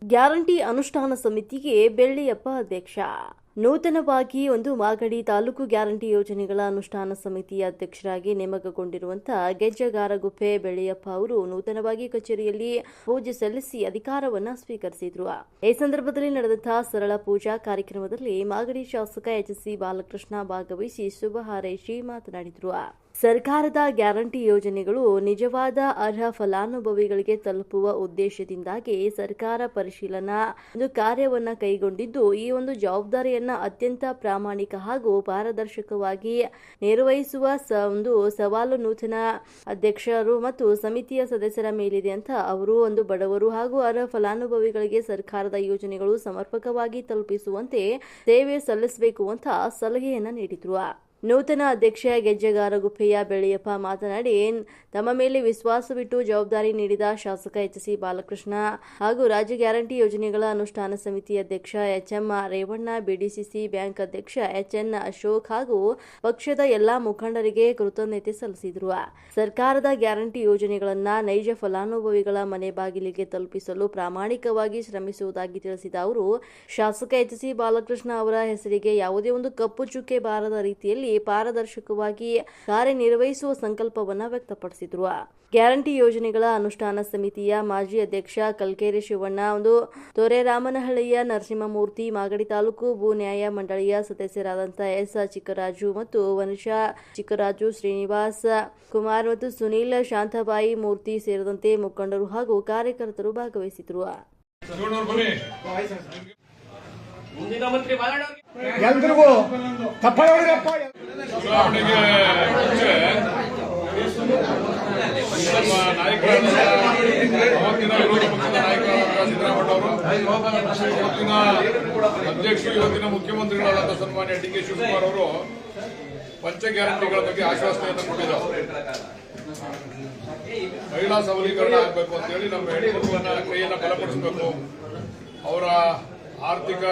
Guarantee ಅನುಷ್ಠಾನ ಸಮಿತಿಗೆ ಬೆಳ್ಳಿಯಪ್ಪ ಅಧ್ಯಕ್ಷ. ನೂತನವಾಗಿ ಮಾಗಡಿ ತಾಲೂಕು ಗ್ಯಾರಂಟಿ ಯೋಜನೆಗಳ ಅನುಷ್ಠಾನ ಸಮಿತಿಯ ಅಧ್ಯಕ್ಷರಾಗಿ ನೇಮಕಗೊಂಡಿರುವಂತಹ ಗೆಜ್ಜೆಗಾರಗುಪ್ಪೆ ಬೆಳ್ಳಿಯಪ್ಪ ಅವರು ನೂತನವಾಗಿ ಕಚೇರಿಯಲ್ಲಿ ಪೂಜೆ ಸಲ್ಲಿಸಿ ಅಧಿಕಾರವನ್ನು ಸ್ವೀಕರಿಸಿದರು. ಈ ಸಂದರ್ಭದಲ್ಲಿ ನಡೆದಂತಹ ಸರಳ ಪೂಜಾ ಕಾರ್ಯಕ್ರಮದಲ್ಲಿ ಮಾಗಡಿ ಶಾಸಕ ಎಚ್.ಸಿ. ಬಾಲಕೃಷ್ಣ ಭಾಗವಹಿಸಿ ಶುಭ ಹಾರೈಸಿ ಮಾತನಾಡಿದರು. ಸರ್ಕಾರದ ಗ್ಯಾರಂಟಿ ಯೋಜನೆಗಳು ನಿಜವಾದ ಅರ್ಹ ಫಲಾನುಭವಿಗಳಿಗೆ ತಲುಪುವ ಉದ್ದೇಶದಿಂದಾಗಿ ಸರ್ಕಾರ ಪರಿಶೀಲನಾ ಕಾರ್ಯವನ್ನು ಕೈಗೊಂಡಿದ್ದು, ಈ ಜವಾಬ್ದಾರಿಯನ್ನು ಅತ್ಯಂತ ಪ್ರಾಮಾಣಿಕ ಹಾಗೂ ಪಾರದರ್ಶಕವಾಗಿ ನಿರ್ವಹಿಸುವ ಸವಾಲು ನೂತನ ಅಧ್ಯಕ್ಷರು ಮತ್ತು ಸಮಿತಿಯ ಸದಸ್ಯರ ಮೇಲಿದೆ ಅಂತ ಅವರು ಬಡವರು ಹಾಗೂ ಅರ್ಹ ಫಲಾನುಭವಿಗಳಿಗೆ ಸರ್ಕಾರದ ಯೋಜನೆಗಳು ಸಮರ್ಪಕವಾಗಿ ತಲುಪಿಸುವಂತೆ ಸೇವೆ ಸಲ್ಲಿಸಬೇಕು ಅಂತ ಸಲಹೆಯನ್ನ ನೀಡಿದರು. ನೂತನ ಅಧ್ಯಕ್ಷ ಗೆಜ್ಜೆಗಾರಗುಪ್ಪೆಯ ಬೆಳ್ಳಿಯಪ್ಪ ಮಾತನಾಡಿ, ತಮ್ಮ ಮೇಲೆ ವಿಶ್ವಾಸವಿಟ್ಟು ಜವಾಬ್ದಾರಿ ನೀಡಿದ ಶಾಸಕ ಎಚ್.ಸಿ. ಬಾಲಕೃಷ್ಣ ಹಾಗೂ ರಾಜ್ಯ ಗ್ಯಾರಂಟಿ ಯೋಜನೆಗಳ ಅನುಷ್ಠಾನ ಸಮಿತಿ ಅಧ್ಯಕ್ಷ ಎಚ್.ಎಂ. ರೇವಣ್ಣ, ಬಿಡಿಸಿಸಿ ಬ್ಯಾಂಕ್ ಅಧ್ಯಕ್ಷ ಎಚ್.ಎನ್. ಅಶೋಕ್ ಹಾಗೂ ಪಕ್ಷದ ಎಲ್ಲಾ ಮುಖಂಡರಿಗೆ ಕೃತಜ್ಞತೆ ಸಲ್ಲಿಸಿದರು. ಸರ್ಕಾರದ ಗ್ಯಾರಂಟಿ ಯೋಜನೆಗಳನ್ನು ನೈಜ ಫಲಾನುಭವಿಗಳ ಮನೆ ಬಾಗಿಲಿಗೆ ತಲುಪಿಸಲು ಪ್ರಾಮಾಣಿಕವಾಗಿ ಶ್ರಮಿಸುವುದಾಗಿ ತಿಳಿಸಿದ ಅವರು, ಶಾಸಕ ಎಚ್.ಸಿ. ಬಾಲಕೃಷ್ಣ ಅವರ ಹೆಸರಿಗೆ ಯಾವುದೇ ಕಪ್ಪು ಚುಕ್ಕೆ ಬಾರದ ರೀತಿಯಲ್ಲಿ ಪಾರದರ್ಶಕವಾಗಿ ಕಾರ್ಯನಿರ್ವಹಿಸುವ ಸಂಕಲ್ಪವನ್ನು ವ್ಯಕ್ತಪಡಿಸಿದರು. ಗ್ಯಾರಂಟಿ ಯೋಜನೆಗಳ ಅನುಷ್ಠಾನ ಸಮಿತಿಯ ಮಾಜಿ ಅಧ್ಯಕ್ಷ ಕಲ್ಕೇರಿ ಶಿವಣ್ಣ, ತೊರೆರಾಮನಹಳ್ಳಿಯ ನರಸಿಂಹಮೂರ್ತಿ, ಮಾಗಡಿ ತಾಲೂಕು ಭೂ ನ್ಯಾಯ ಮಂಡಳಿಯ ಸದಸ್ಯರಾದಂತಹ ಎಸ್. ಚಿಕ್ಕರಾಜು ಮತ್ತು ವನಿಷಾ ಚಿಕ್ಕರಾಜು, ಶ್ರೀನಿವಾಸ್ ಕುಮಾರ್ ಮತ್ತು ಸುನೀಲ್, ಶಾಂತಾಬಾಯಿ ಮೂರ್ತಿ ಸೇರಿದಂತೆ ಮುಖಂಡರು ಹಾಗೂ ಕಾರ್ಯಕರ್ತರು ಭಾಗವಹಿಸಿದರು. ಎಲ್ರಿಗೂ ತಪ್ಪಾಗಿರಪ್ಪ. ಚುನಾವಣೆಗೆ ಮುಂಚೆ ನಮ್ಮ ನಾಯಕರಾದ ಅವತ್ತಿನ ವಿರೋಧ ಪಕ್ಷದ ನಾಯಕರಾದ ಸಿದ್ದರಾಮಯ್ಯ ಅವರು, ಇವತ್ತಿನ ಅಧ್ಯಕ್ಷರು, ಇವತ್ತಿನ ಮುಖ್ಯಮಂತ್ರಿಗಳಾದ ಸನ್ಮಾನ್ಯ ಡಿ.ಕೆ. ಶಿವಕುಮಾರ್ ಅವರು ಪಂಚ ಗ್ಯಾರಂಟಿಗಳ ಬಗ್ಗೆ ಆಶ್ವಾಸನೆಯನ್ನು ಕೊಟ್ಟಿದ್ದಾರೆ. ಮಹಿಳಾ ಸಬಲೀಕರಣ ಆಗಬೇಕು ಅಂತ ಹೇಳಿ ನಮ್ಮ ಹೆಣ್ಮಕ್ಳನ್ನ ಕೈಯನ್ನು ಬಲಪಡಿಸಬೇಕು, ಅವರ ಆರ್ಥಿಕ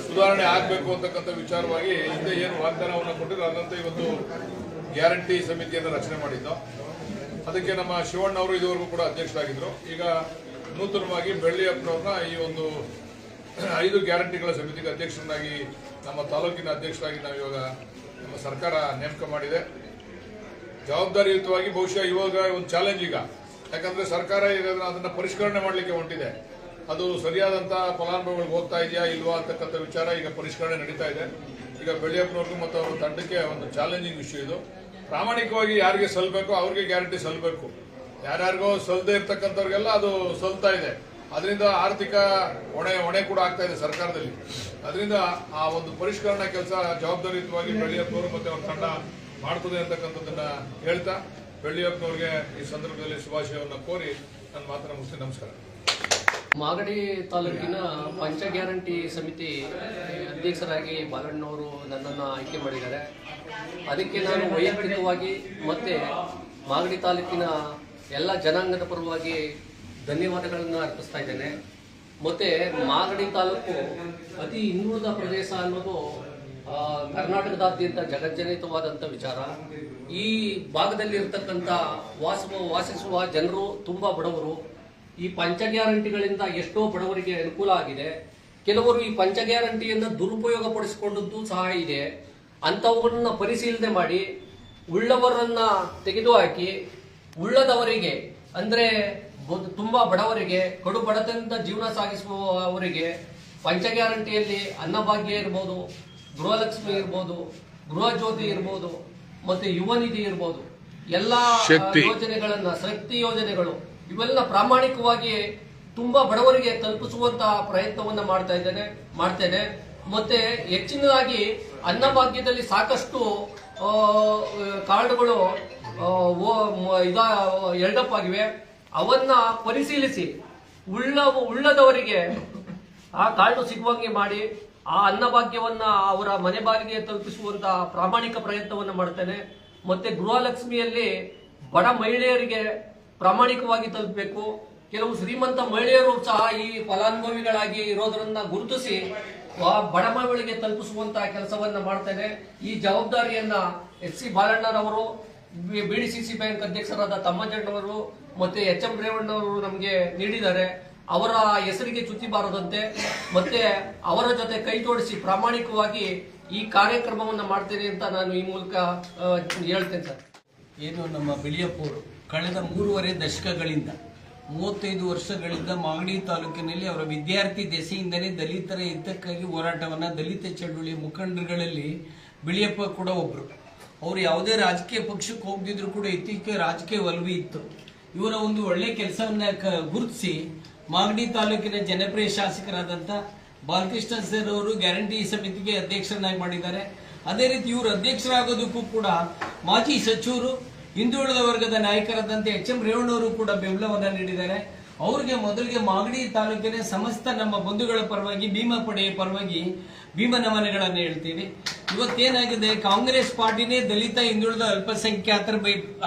ಸುಧಾರಣೆ ಆಗಬೇಕು ಅಂತಕ್ಕಂಥ ವಿಚಾರವಾಗಿ ಹಿಂದೆ ಏನು ವಾಗ್ದಾನವನ್ನು ಕೊಟ್ಟಿದ್ರು ಅದಂತೆ ಇವತ್ತು ಗ್ಯಾರಂಟಿ ಸಮಿತಿಯನ್ನು ರಚನೆ ಮಾಡಿದ್ದು. ಅದಕ್ಕೆ ನಮ್ಮ ಶಿವಣ್ಣ ಅವರು ಇದುವರೆಗೂ ಕೂಡ ಅಧ್ಯಕ್ಷರಾಗಿದ್ದರು. ಈಗ ನೂತನವಾಗಿ ಬೆಳ್ಳಿಯಪ್ಪನವ್ರನ್ನ ಈ 5 ಗ್ಯಾರಂಟಿಗಳ ಸಮಿತಿಗೆ ಅಧ್ಯಕ್ಷರನ್ನಾಗಿ ನಮ್ಮ ತಾಲೂಕಿನ ಅಧ್ಯಕ್ಷರಾಗಿ ನಾವು ಇವಾಗ ನಮ್ಮ ಸರ್ಕಾರ ನೇಮಕ ಮಾಡಿದೆ. ಜವಾಬ್ದಾರಿಯುತವಾಗಿ ಬಹುಶಃ ಇವಾಗ ಒಂದು ಚಾಲೆಂಜ್ ಈಗ, ಯಾಕಂದ್ರೆ ಸರ್ಕಾರ ಈಗ ಅದನ್ನ ಪರಿಷ್ಕರಣೆ ಮಾಡಲಿಕ್ಕೆ ಹೊಂಟಿದೆ. ಅದು ಸರಿಯಾದಂತಹ ಫಲಾನುಭವಿಗಳಿಗೆ ಹೋಗ್ತಾ ಇದೆಯಾ ಇಲ್ವಾ ಅಂತಕ್ಕಂಥ ವಿಚಾರ ಈಗ ಪರಿಷ್ಕರಣೆ ನಡೀತಾ ಇದೆ. ಈಗ ಬೆಳ್ಳಿಯಪ್ಪನವ್ರಿಗೂ ಮತ್ತು ಅವರ ತಂಡಕ್ಕೆ ಒಂದು ಚಾಲೆಂಜಿಂಗ್ ವಿಷಯ ಇದು. ಪ್ರಾಮಾಣಿಕವಾಗಿ ಯಾರಿಗೆ ಸಲ್ಲಬೇಕೋ ಅವ್ರಿಗೆ ಗ್ಯಾರಂಟಿ ಸಲ್ಲಬೇಕು, ಯಾರ್ಯಾರಿಗೋ ಸಲ್ಲದೆ ಇರ್ತಕ್ಕಂಥವ್ರಿಗೆಲ್ಲ ಅದು ಸಲ್ತಾ ಇದೆ. ಅದರಿಂದ ಆರ್ಥಿಕ ಹೊಣೆ ಕೂಡ ಆಗ್ತಾ ಇದೆ ಸರ್ಕಾರದಲ್ಲಿ. ಅದರಿಂದ ಆ ಪರಿಷ್ಕರಣಾ ಕೆಲಸ ಜವಾಬ್ದಾರಿಯುತವಾಗಿ ಬೆಳ್ಳಿಯಪ್ಪನವರು ಮತ್ತು ಅವರ ತಂಡ ಮಾಡ್ತದೆ ಅಂತಕ್ಕಂಥದ್ದನ್ನ ಹೇಳ್ತಾ ಬೆಳ್ಳಿಯಪ್ಪನವ್ರಿಗೆ ಈ ಸಂದರ್ಭದಲ್ಲಿ ಶುಭಾಶಯವನ್ನು ಕೋರಿ ನನ್ನ ಮಾತನ್ನ ಮುಗಿಸ್ತೀನಿ. ನಮಸ್ಕಾರ. ಮಾಗಡಿ ತಾಲೂಕಿನ ಪಂಚ ಗ್ಯಾರಂಟಿ ಸಮಿತಿ ಅಧ್ಯಕ್ಷರಾಗಿ ಬಾಲಣ್ಣವರು ನನ್ನನ್ನು ಆಯ್ಕೆ ಮಾಡಿದ್ದಾರೆ. ಅದಕ್ಕೆ ನಾನು ವೈಯಕ್ತಿಕವಾಗಿ ಮತ್ತೆ ಮಾಗಡಿ ತಾಲೂಕಿನ ಎಲ್ಲ ಜನಾಂಗದ ಪರವಾಗಿ ಧನ್ಯವಾದಗಳನ್ನು ಅರ್ಪಿಸ್ತಾ ಇದ್ದೇನೆ. ಮತ್ತೆ ಮಾಗಡಿ ತಾಲೂಕು ಅತಿ ಹಿಂದುಳಿದ ಪ್ರದೇಶ ಅನ್ನೋದು ಕರ್ನಾಟಕದಾದ್ಯಂತ ಜಗಜ್ಜನಿತವಾದಂಥ ವಿಚಾರ. ಈ ಭಾಗದಲ್ಲಿ ಇರ್ತಕ್ಕಂಥ ವಾಸಿಸುವ ಜನರು ತುಂಬಾ ಬಡವರು. ಈ ಪಂಚ ಗ್ಯಾರಂಟಿಗಳಿಂದ ಎಷ್ಟೋ ಬಡವರಿಗೆ ಅನುಕೂಲ ಆಗಿದೆ. ಕೆಲವರು ಈ ಪಂಚ ಗ್ಯಾರಂಟಿಯನ್ನು ದುರುಪಯೋಗ ಪಡಿಸಿಕೊಂಡದ್ದು ಸಹ ಇದೆ. ಅಂಥವುಗಳನ್ನ ಪರಿಶೀಲನೆ ಮಾಡಿ ಉಳ್ಳವರನ್ನ ತೆಗೆದುಹಾಕಿ ಉಳ್ಳದವರಿಗೆ, ಅಂದ್ರೆ ತುಂಬಾ ಬಡವರಿಗೆ, ಕಡು ಬಡತನದಿಂದ ಜೀವನ ಸಾಗಿಸುವವರಿಗೆ ಪಂಚ ಗ್ಯಾರಂಟಿಯಲ್ಲಿ ಅನ್ನಭಾಗ್ಯ ಇರ್ಬೋದು, ಗೃಹಲಕ್ಷ್ಮಿ ಇರ್ಬೋದು, ಗೃಹ ಜ್ಯೋತಿ ಇರ್ಬೋದು, ಮತ್ತೆ ಯುವ ನಿಧಿ ಇರ್ಬೋದು, ಎಲ್ಲಾ ಯೋಜನೆಗಳನ್ನ, ಶಕ್ತಿ ಯೋಜನೆಗಳು ಇವೆಲ್ಲ ಪ್ರಾಮಾಣಿಕವಾಗಿ ತುಂಬಾ ಬಡವರಿಗೆ ತಲುಪಿಸುವಂತಹ ಪ್ರಯತ್ನವನ್ನ ಮಾಡ್ತೇನೆ. ಮತ್ತೆ ಹೆಚ್ಚಿನದಾಗಿ ಅನ್ನಭಾಗ್ಯದಲ್ಲಿ ಸಾಕಷ್ಟು ಕಾರ್ಡ್ಗಳು ಎರಡಪ್ ಆಗಿವೆ. ಅವನ್ನ ಪರಿಶೀಲಿಸಿ ಉಳ್ಳದವರಿಗೆ ಆ ಕಾರ್ಡು ಸಿಗುವಂಗೆ ಮಾಡಿ ಆ ಅನ್ನಭಾಗ್ಯವನ್ನ ಅವರ ಮನೆ ಬಾಗಿಲಿಗೆ ತಲುಪಿಸುವಂತಹ ಪ್ರಾಮಾಣಿಕ ಪ್ರಯತ್ನವನ್ನ ಮಾಡ್ತೇನೆ. ಮತ್ತೆ ಗೃಹಲಕ್ಷ್ಮಿಯಲ್ಲಿ ಬಡ ಮಹಿಳೆಯರಿಗೆ ಪ್ರಾಮಾಣಿಕವಾಗಿ ತಲುಪಬೇಕು. ಕೆಲವು ಶ್ರೀಮಂತ ಮಹಿಳೆಯರು ಸಹ ಈ ಫಲಾನುಭವಿಗಳಾಗಿ ಇರೋದನ್ನ ಗುರುತಿಸಿ ಬಡ ಮಹಿಳೆಗೆ ತಲುಪಿಸುವಂತಹ ಕೆಲಸವನ್ನ ಮಾಡ್ತೇನೆ. ಈ ಜವಾಬ್ದಾರಿಯನ್ನ ಎಚ್.ಸಿ. ಬಾಲಣ್ಣರವರು, ಬಿಡಿಸಿಸಿ ಬ್ಯಾಂಕ್ ಅಧ್ಯಕ್ಷರಾದ ತಮ್ಮಜ್ಜಣ್ಣವರು ಮತ್ತೆ ಎಚ್.ಎಂ. ರೇವಣ್ಣವರು ನಮಗೆ ನೀಡಿದ್ದಾರೆ. ಅವರ ಹೆಸರಿಗೆ ಚ್ಯುತಿ ಬಾರದಂತೆ ಮತ್ತೆ ಅವರ ಜೊತೆ ಕೈ ಜೋಡಿಸಿ ಪ್ರಾಮಾಣಿಕವಾಗಿ ಈ ಕಾರ್ಯಕ್ರಮವನ್ನು ಮಾಡ್ತೇನೆ ಅಂತ ನಾನು ಈ ಮೂಲಕ ಹೇಳ್ತೇನೆ ಸರ್. ಏನು ನಮ್ಮ ಬಿಳಿಯಪ್ಪವರು ಕಳೆದ 3.5 ದಶಕಗಳಿಂದ 35 ವರ್ಷಗಳಿಂದ ಮಾಗಡಿ ತಾಲೂಕಿನಲ್ಲಿ ಅವರ ವಿದ್ಯಾರ್ಥಿ ದೆಸೆಯಿಂದಲೇ ದಲಿತರ ಹಿತಕ್ಕಾಗಿ ಹೋರಾಟವನ್ನ, ದಲಿತ ಚಳುವಳಿ ಮುಖಂಡರುಗಳಲ್ಲಿ ಬಿಳಿಯಪ್ಪ ಕೂಡ ಒಬ್ರು. ಅವರು ಯಾವುದೇ ರಾಜಕೀಯ ಪಕ್ಷಕ್ಕೆ ಹೋಗದಿದ್ರು ಕೂಡ ಇತ್ತೀಚೆಗೆ ರಾಜಕೀಯ ಒಲವು ಇತ್ತು. ಇವರ ಒಂದು ಒಳ್ಳೆ ಕೆಲಸವನ್ನ ಗುರುತಿಸಿ ಮಾಗಡಿ ತಾಲೂಕಿನ ಜನಪ್ರಿಯ ಶಾಸಕರಾದಂಥ ಬಾಲಕೃಷ್ಣ ಸರ್ ಅವರು ಗ್ಯಾರಂಟಿ ಸಮಿತಿಗೆ ಅಧ್ಯಕ್ಷರನ್ನಾಗಿ ಮಾಡಿದ್ದಾರೆ. ಅದೇ ರೀತಿ ಇವರು ಅಧ್ಯಕ್ಷರಾಗೋದಕ್ಕೂ ಕೂಡ ಮಾಜಿ ಸಚಿವರು, ಹಿಂದುಳಿದ ವರ್ಗದ ನಾಯಕರಾದಂತೆ HM ರೇವಣ್ಣವರು ಕೂಡ ಬೆಂಬಲವನ್ನ ನೀಡಿದ್ದಾರೆ. ಅವರಿಗೆ ಮೊದಲಿಗೆ ಮಾಗಡಿ ತಾಲೂಕಿನ ಸಮಸ್ತ ನಮ್ಮ ಬಂಧುಗಳ ಪರವಾಗಿ, ಭೀಮಾ ಪಡೆಯ ಪರವಾಗಿ ಭೀಮ ನಮನಗಳನ್ನು ಹೇಳ್ತೀವಿ. ಇವತ್ತೇನಾಗಿದೆ, ಕಾಂಗ್ರೆಸ್ ಪಾರ್ಟಿನೇ ದಲಿತ ಹಿಂದುಳಿದ ಅಲ್ಪಸಂಖ್ಯಾತರ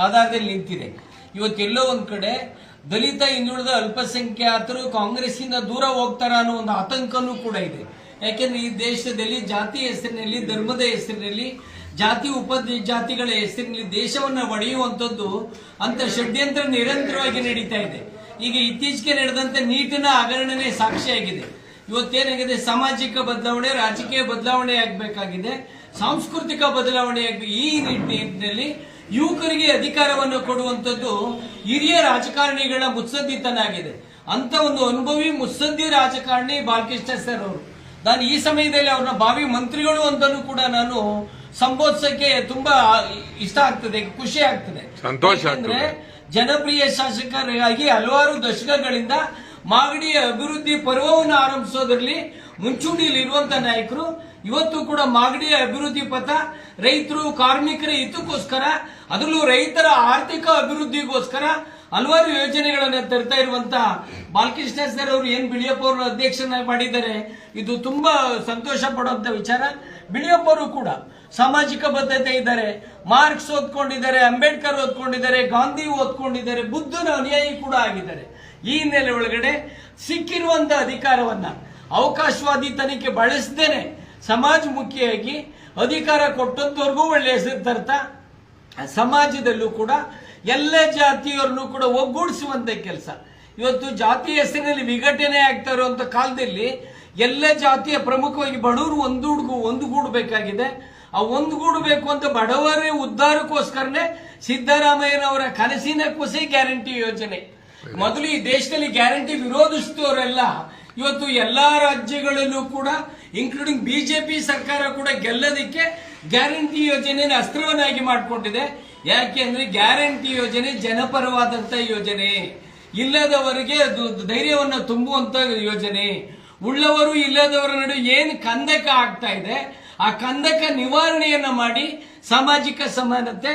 ಆಧಾರದಲ್ಲಿ ನಿಂತಿದೆ. ಇವತ್ತೆಲ್ಲೋ ಒಂದ್ ಕಡೆ ದಲಿತ ಹಿಂದುಳಿದ ಅಲ್ಪಸಂಖ್ಯಾತರು ಕಾಂಗ್ರೆಸ್ಸಿಂದ ದೂರ ಹೋಗ್ತಾರ ಅನ್ನೋ ಒಂದು ಆತಂಕನೂ ಕೂಡ ಇದೆ. ಯಾಕೆಂದ್ರೆ ಈ ದೇಶದಲ್ಲಿ ಜಾತಿಯ ಹೆಸರಿನಲ್ಲಿ, ಧರ್ಮದ ಹೆಸರಿನಲ್ಲಿ, ಜಾತಿ ಉಪಜಾತಿಗಳ ಹೆಸರಿನಲ್ಲಿ ದೇಶವನ್ನ ಒಡೆಯುವಂಥದ್ದು ಅಂತ ಷಡ್ಯಂತ್ರ ನಿರಂತರವಾಗಿ ನಡೀತಾ ಇದೆ. ಈಗ ಇತ್ತೀಚೆಗೆ ನಡೆದಂತೆ ನೀಟಿನ ಹಗರಣನೇ ಸಾಕ್ಷಿಯಾಗಿದೆ. ಇವತ್ತೇನಾಗಿದೆ, ಸಾಮಾಜಿಕ ಬದಲಾವಣೆ, ರಾಜಕೀಯ ಬದಲಾವಣೆ ಆಗಬೇಕಾಗಿದೆ, ಸಾಂಸ್ಕೃತಿಕ ಬದಲಾವಣೆ ಆಗಬೇಕು. ಈ ನಿಟ್ಟಿನಲ್ಲಿ ಯುವಕರಿಗೆ ಅಧಿಕಾರವನ್ನು ಕೊಡುವಂಥದ್ದು ಹಿರಿಯ ರಾಜಕಾರಣಿಗಳ ಮುತ್ಸದ್ದಿತನ ಆಗಿದೆ. ಅಂತ ಒಂದು ಅನುಭವಿ ಮುತ್ಸದ್ದಿ ರಾಜಕಾರಣಿ ಬಾಲಕೃಷ್ಣ ಸರ್ ಅವರು. ನಾನು ಈ ಸಮಯದಲ್ಲಿ ಅವ್ರನ್ನ ಭಾವಿ ಮಂತ್ರಿಗಳು ಅಂತಲೂ ಕೂಡ ನಾನು ಸಂಬೋಧಿಸಕ್ಕೆ ತುಂಬಾ ಇಷ್ಟ ಆಗ್ತದೆ, ಖುಷಿ ಆಗ್ತದೆ. ಯಾಕಂದ್ರೆ ಜನಪ್ರಿಯ ಶಾಸಕರಾಗಿ ಹಲವಾರು ದಶಕಗಳಿಂದ ಮಾಗಡಿಯ ಅಭಿವೃದ್ಧಿ ಪರ್ವವನ್ನು ಆರಂಭಿಸೋದ್ರಲ್ಲಿ ಮುಂಚೂಣಿಯಲ್ಲಿ ಇರುವಂತ ನಾಯಕರು. ಇವತ್ತು ಕೂಡ ಮಾಗಡಿಯ ಅಭಿವೃದ್ಧಿ ಪಥ ರೈತರು, ಕಾರ್ಮಿಕರ ಹಿತಕ್ಕೋಸ್ಕರ, ಅದರಲ್ಲೂ ರೈತರ ಆರ್ಥಿಕ ಅಭಿವೃದ್ಧಿಗೋಸ್ಕರ ಹಲವಾರು ಯೋಜನೆಗಳನ್ನು ತರ್ತಾ ಇರುವಂತ ಬಾಲಕೃಷ್ಣ ಸರ್ ಅವರು ಏನ್ ಬಿಳಿಯಪ್ಪ ಅವರ ಅಧ್ಯಕ್ಷನಾಗಿ ಮಾಡಿದ್ದಾರೆ, ಇದು ತುಂಬಾ ಸಂತೋಷ ಪಡುವಂತ ವಿಚಾರ. ಬಿಳಿಯಪ್ಪ ಅವರು ಕೂಡ ಸಾಮಾಜಿಕ ಬದ್ಧತೆ ಇದ್ದಾರೆ, ಮಾರ್ಕ್ಸ್ ಓದ್ಕೊಂಡಿದ್ದಾರೆ, ಅಂಬೇಡ್ಕರ್ ಓದ್ಕೊಂಡಿದ್ದಾರೆ, ಗಾಂಧಿ ಓದ್ಕೊಂಡಿದ್ದಾರೆ, ಬುದ್ಧನ ಅನುಯಾಯಿ ಕೂಡ ಆಗಿದ್ದಾರೆ. ಈ ಹಿನ್ನೆಲೆ ಒಳಗಡೆ ಸಿಕ್ಕಿರುವಂತ ಅಧಿಕಾರವನ್ನ ಅವಕಾಶವಾದಿ ತನಿಖೆ ಬಳಸದೇನೆ ಸಮಾಜಮುಖಿಯಾಗಿ ಅಧಿಕಾರ ಕೊಟ್ಟಂತವರೆಗೂ ಒಳ್ಳೆ ಹೆಸರು ತರ್ತಾ ಸಮಾಜದಲ್ಲೂ ಕೂಡ ಎಲ್ಲ ಜಾತಿಯವರನ್ನು ಕೂಡ ಒಗ್ಗೂಡಿಸುವಂತ ಕೆಲಸ. ಇವತ್ತು ಜಾತಿ ಹೆಸರಿನಲ್ಲಿ ವಿಘಟನೆ ಆಗ್ತಾ ಇರುವಂತ ಕಾಲದಲ್ಲಿ ಎಲ್ಲ ಜಾತಿಯ ಪ್ರಮುಖವಾಗಿ ಬಡವರು ಒಂದುಗೂಡಬೇಕಾಗಿದೆ. ಆ ಒಂದುಗೂಡಬೇಕು ಅಂತ ಬಡವರೇ ಉದ್ಧಾರಕ್ಕೋಸ್ಕರನೇ ಸಿದ್ದರಾಮಯ್ಯನವರ ಕನಸಿನ ಕುಸೆ ಗ್ಯಾರಂಟಿ ಯೋಜನೆ. ಮೊದಲು ಈ ದೇಶದಲ್ಲಿ ಗ್ಯಾರಂಟಿ ವಿರೋಧಿಸಿದವರೆಲ್ಲ ಇವತ್ತು ಎಲ್ಲಾ ರಾಜ್ಯಗಳಲ್ಲೂ ಕೂಡ ಇನ್ಕ್ಲೂಡಿಂಗ್ ಬಿಜೆಪಿ ಸರ್ಕಾರ ಕೂಡ ಗೆಲ್ಲೋದಕ್ಕೆ ಗ್ಯಾರಂಟಿ ಯೋಜನೆ ಅಸ್ತ್ರವನ್ನಾಗಿ ಮಾಡಿಕೊಂಡಿದೆ. ಯಾಕೆ ಅಂದ್ರೆ ಗ್ಯಾರಂಟಿ ಯೋಜನೆ ಜನಪರವಾದಂತ ಯೋಜನೆ, ಇಲ್ಲದವರಿಗೆ ಧೈರ್ಯವನ್ನು ತುಂಬುವಂತ ಯೋಜನೆ, ಉಳ್ಳವರು ಇಲ್ಲದವರ ನಡುವೆ ಏನು ಕಂದಕ ಆಗ್ತಾ ಇದೆ ಆ ಕಂದಕ ನಿವಾರಣೆಯನ್ನ ಮಾಡಿ ಸಾಮಾಜಿಕ ಸಮಾನತೆ,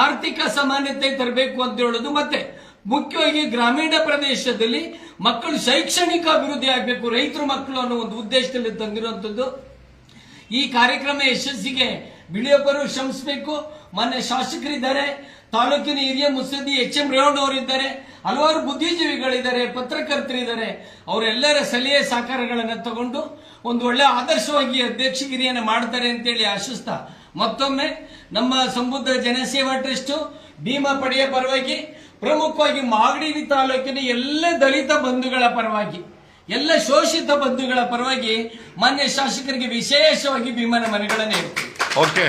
ಆರ್ಥಿಕ ಸಮಾನತೆ ತರಬೇಕು ಅಂತ ಹೇಳೋದು. ಮತ್ತೆ ಮುಖ್ಯವಾಗಿ ಗ್ರಾಮೀಣ ಪ್ರದೇಶದಲ್ಲಿ ಮಕ್ಕಳು ಶೈಕ್ಷಣಿಕ ಅಭಿವೃದ್ಧಿ ಆಗಬೇಕು, ರೈತರ ಮಕ್ಕಳು ಅನ್ನೋ ಒಂದು ಉದ್ದೇಶದಲ್ಲಿ ತಂದಿರುವಂತದ್ದು. ಈ ಕಾರ್ಯಕ್ರಮ ಯಶಸ್ಸಿಗೆ ಬಿಳಿಯಪ್ಪರು ಶ್ರಮಿಸಬೇಕು. ಮೊನ್ನೆ ಶಾಸಕರಿದ್ದಾರೆ, ತಾಲೂಕಿನ ಹಿರಿಯ ಮುತ್ಸದ್ದಿ HM ರೇವಣ್ಣವರಿದ್ದಾರೆ, ಹಲವಾರು ಬುದ್ಧಿಜೀವಿಗಳಿದ್ದಾರೆ, ಪತ್ರಕರ್ತರಿದ್ದಾರೆ. ಅವರೆಲ್ಲರ ಸಲಹೆ ಸಹಕಾರಗಳನ್ನು ತಗೊಂಡು ಒಂದು ಒಳ್ಳೆ ಆದರ್ಶವಾಗಿ ಅಧ್ಯಕ್ಷಗಿರಿಯನ್ನು ಮಾಡ್ತಾರೆ ಅಂತೇಳಿ ಆಶಿಸ್ತಾ ಮತ್ತೊಮ್ಮೆ ನಮ್ಮ ಸಮುದ್ರ ಜನಸೇವಾ ಟ್ರಸ್ಟ್ ಭೀಮಾ ಪಡೆಯ ಪರವಾಗಿ, ಪ್ರಮುಖವಾಗಿ ಮಾಗಡಿ ತಾಲೂಕಿನ ಎಲ್ಲ ದಲಿತ ಬಂಧುಗಳ ಪರವಾಗಿ, ಎಲ್ಲ ಶೋಷಿತ ಬಂಧುಗಳ ಪರವಾಗಿ ಮಾನ್ಯ ಶಾಸಕರಿಗೆ ವಿಶೇಷವಾಗಿ ಭೀಮನ ಮನೆಗಳನ್ನು ಹೇಳ್ತೀವಿ. ಓಕೆ.